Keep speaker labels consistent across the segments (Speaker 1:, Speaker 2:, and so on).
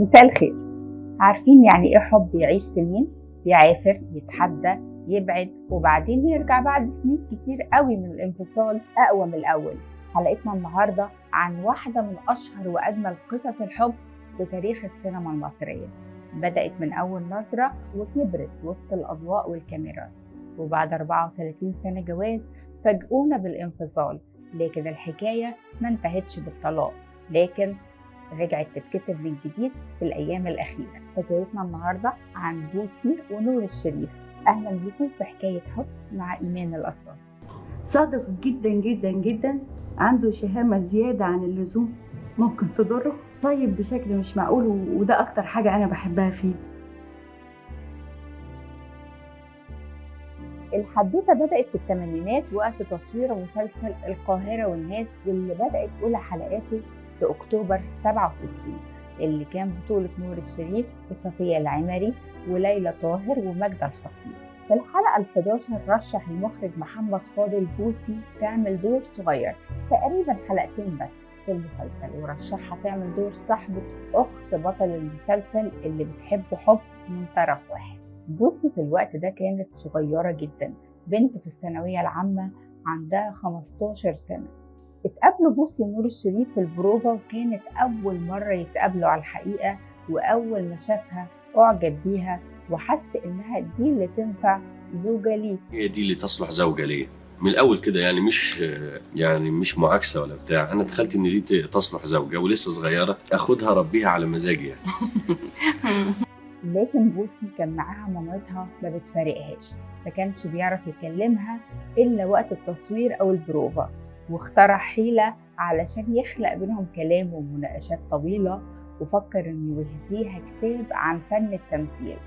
Speaker 1: مساء الخير. عارفين يعني ايه حب يعيش سنين؟ يعافر، يتحدى، يبعد، وبعدين يرجع بعد سنين كتير قوي من الانفصال اقوى من الاول. حلقتنا النهارده عن واحده من اشهر واجمل قصص الحب في تاريخ السينما المصريه. بدأت من اول نظره وكبرت وسط الاضواء والكاميرات، وبعد 34 سنه جواز فاجئونا بالانفصال. لكن الحكايه ما انتهتش بالطلاق، لكن رجعت تتكتب من جديد في الأيام الأخيرة. حكايتنا النهاردة عن بوسي ونور الشريف. أهلا بكم في حكاية حب مع إيمان القصاص.
Speaker 2: صادق جدا جدا جدا، عنده شهامة زيادة عن اللزوم ممكن تضره، طيب بشكل مش معقول، وده أكتر حاجة أنا بحبها فيه.
Speaker 1: الحدوتة بدأت في الثمانينات وقت تصوير مسلسل القاهرة والناس، واللي بدأت أولى حلقاته في أكتوبر 67، اللي كان بطولة نور الشريف وصفية العمري وليلى طاهر وماجدة الخطيب. في الحلقة ال11 رشح المخرج محمد فاضل بوسي تعمل دور صغير، تقريبا حلقتين بس في المسلسل، ورشحها تعمل دور صاحبة أخت بطل المسلسل اللي بتحب حب من طرف واحد. بوسي في الوقت ده كانت صغيرة جدا، بنت في الثانوية العامة عندها 15 سنة. اتقابلوا بوسي ونور الشريف في البروفا، وكانت أول مرة يتقابلوا على الحقيقة، وأول ما شافها أعجب بيها وحس إنها دي اللي تنفع زوجة ليه.
Speaker 3: هي دي اللي تصلح زوجة ليه من الأول كده، يعني مش معاكسة ولا بتاع. أنا دخلت إن دي تصلح زوجة ولسه صغيرة، أخدها ربيها على مزاجي يعني.
Speaker 1: لكن بوسي كان معاها مامتها ما بتفارقهاش، ما كانش بيعرف يكلمها إلا وقت التصوير أو البروفا، واخترع حيلة علشان يخلق بينهم كلام ومناقشات طويلة، وفكر إنه يهديها كتاب عن فن التمثيل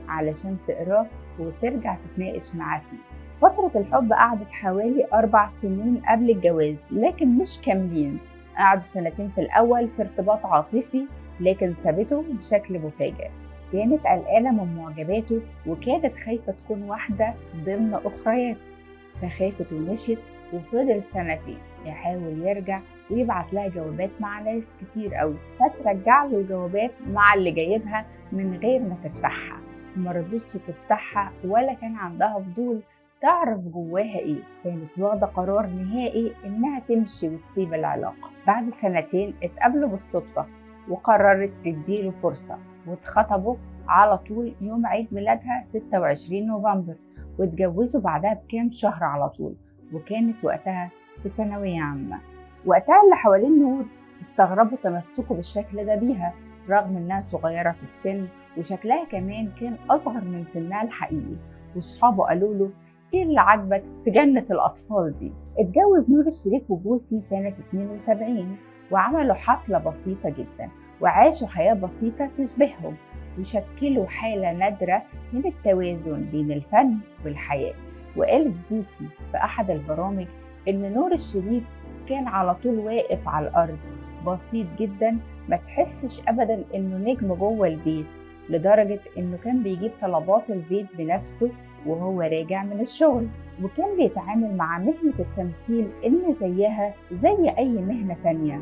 Speaker 1: علشان تقراه وترجع تتناقش معاه فيه. فترة الحب قعدت حوالي 4 سنين قبل الجواز، لكن مش كاملين. قعدوا 2 سنين في الأول في ارتباط عاطفي، لكن سابته بشكل مفاجئ. كانت قلقانة من معجباته، وكانت خايفة تكون واحدة ضمن أخريات، فخافت ومشيت. وفضل 2 سنين يحاول يرجع ويبعت لها جوابات مع ناس كتير قوي، فترجع له الجوابات مع اللي جايبها من غير ما تفتحها. مرضتش تفتحها ولا كان عندها فضول تعرف جواها ايه. كانت واخدة قرار نهائي انها تمشي وتسيب العلاقة. بعد 2 سنين اتقابلوا بالصدفة، وقررت تديله فرصة، واتخطبوا على طول يوم عيد ميلادها 26 نوفمبر، واتجوزوا بعدها بكام شهر على طول، وكانت وقتها في ثانوية عامة. وقتها اللي حوالين نور استغربوا تمسكه بالشكل ده بيها، رغم انها صغيرة في السن، وشكلها كمان كان اصغر من سنها الحقيقي. وصحابه قالوا له ايه اللي عاجبك في جنة الاطفال دي؟ اتجوز نور الشريف وبوسي سنة 72، وعملوا حفلة بسيطة جدا، وعاشوا حياة بسيطة تشبههم، وشكلوا حالة نادرة من التوازن بين الفن والحياة. وقالت بوسي في أحد البرامج إن نور الشريف كان على طول واقف على الأرض، بسيط جدا، ما تحسش أبدا إنه نجم جوه البيت، لدرجة إنه كان بيجيب طلبات البيت بنفسه وهو راجع من الشغل، وكان بيتعامل مع مهنة التمثيل إن زيها زي أي مهنة تانية.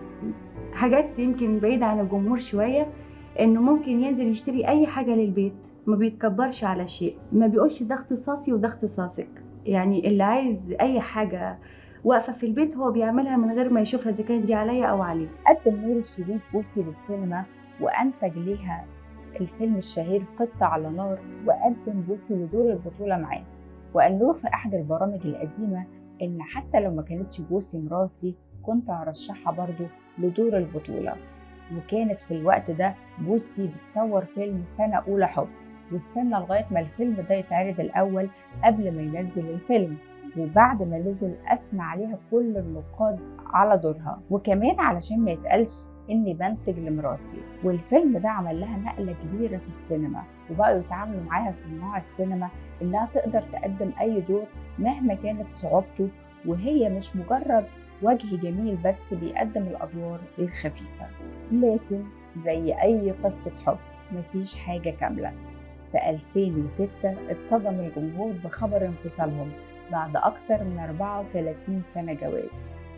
Speaker 2: حاجات يمكن بعيدة عن الجمهور شوية، إنه ممكن ينزل يشتري أي حاجة للبيت، ما بيتكبرش على شيء، ما بيقولش ده اختصاصي وده اختصاصك. يعني اللي عايز أي حاجة واقفة في البيت هو بيعملها من غير ما يشوفها إذا كانت دي عليا أو عليه.
Speaker 1: قدم نور الشريف بوسي للسينما، وأنتج ليها الفيلم الشهير قطة على نار، وقدم بوسي لدور البطولة معاه. وقال له في أحد البرامج القديمة إن حتى لو ما كانتش بوسي مراتي كنت هرشحها برضو لدور البطولة. وكانت في الوقت ده بوسي بتصور فيلم سنة أولى حب، واستنى لغاية ما الفيلم ده يتعرض الأول قبل ما ينزل الفيلم، وبعد ما نزل أثنى عليها كل النقاد على دورها، وكمان علشان ما يتقالش إني بنتج لمراتي. والفيلم ده عمل لها نقلة كبيرة في السينما، وبقوا يتعاملوا معاها صناع السينما إنها تقدر تقدم أي دور مهما كانت صعوبته، وهي مش مجرد وجه جميل بس بيقدم الأدوار الخفيفة. لكن زي أي قصة حب مفيش حاجة كاملة. في 2006 اتصدم الجمهور بخبر انفصالهم بعد أكتر من 34 سنة جواز.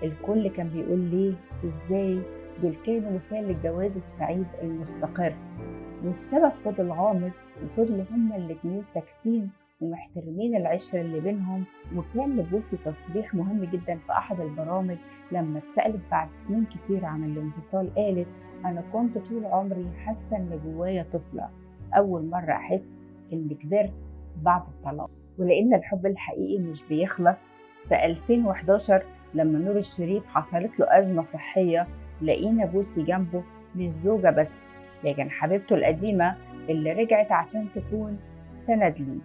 Speaker 1: الكل كان بيقول ليه؟ إزاي؟ دول كانوا مثال للجواز السعيد المستقر. والسبب فضل غامض، وفضلوا هما الاتنين ساكتين ومحترمين العشرة اللي بينهم. وكان لبوسي تصريح مهم جدا في أحد البرامج لما اتسألت بعد سنين كتير عن الانفصال، قالت: أنا كنت طول عمري حاسة إن جوايا طفلة، أول مرة أحس إني كبرت بعد الطلاق. ولأن الحب الحقيقي مش بيخلص، في 2011 لما نور الشريف حصلت له أزمة صحية، لقينا بوسي جنبه مش زوجة بس، لكن حبيبته القديمة اللي رجعت عشان تكون سند ليه.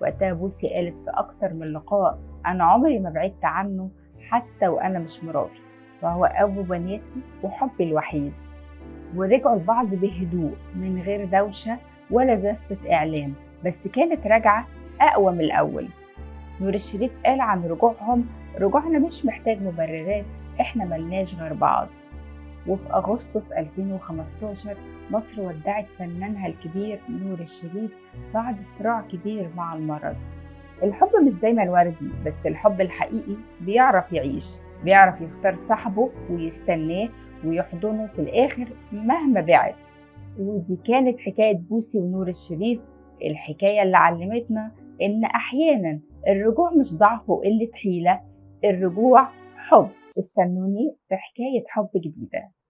Speaker 1: وقتها بوسي قالت في أكتر من لقاء: أنا عمري ما بعدت عنه حتى وأنا مش مراته، فهو أبو بنيتي وحبي الوحيد. ورجعوا لبعض بهدوء من غير دوشة ولا زفة إعلام، بس كانت راجعة أقوى من الأول. نور الشريف قال عن رجوعهم: رجوعنا مش محتاج مبررات، إحنا ملناش غير بعض. وفي أغسطس 2015 مصر ودعت فنانها الكبير نور الشريف بعد صراع كبير مع المرض. الحب مش دايما وردي، بس الحب الحقيقي بيعرف يعيش، بيعرف يختار صاحبه ويستناه ويحضنه في الآخر مهما بعد. ودي كانت حكاية بوسي ونور الشريف، الحكاية اللي علمتنا إن أحيانا الرجوع مش ضعف وقلة حيلة، الرجوع حب. استنوني في حكاية حب جديدة.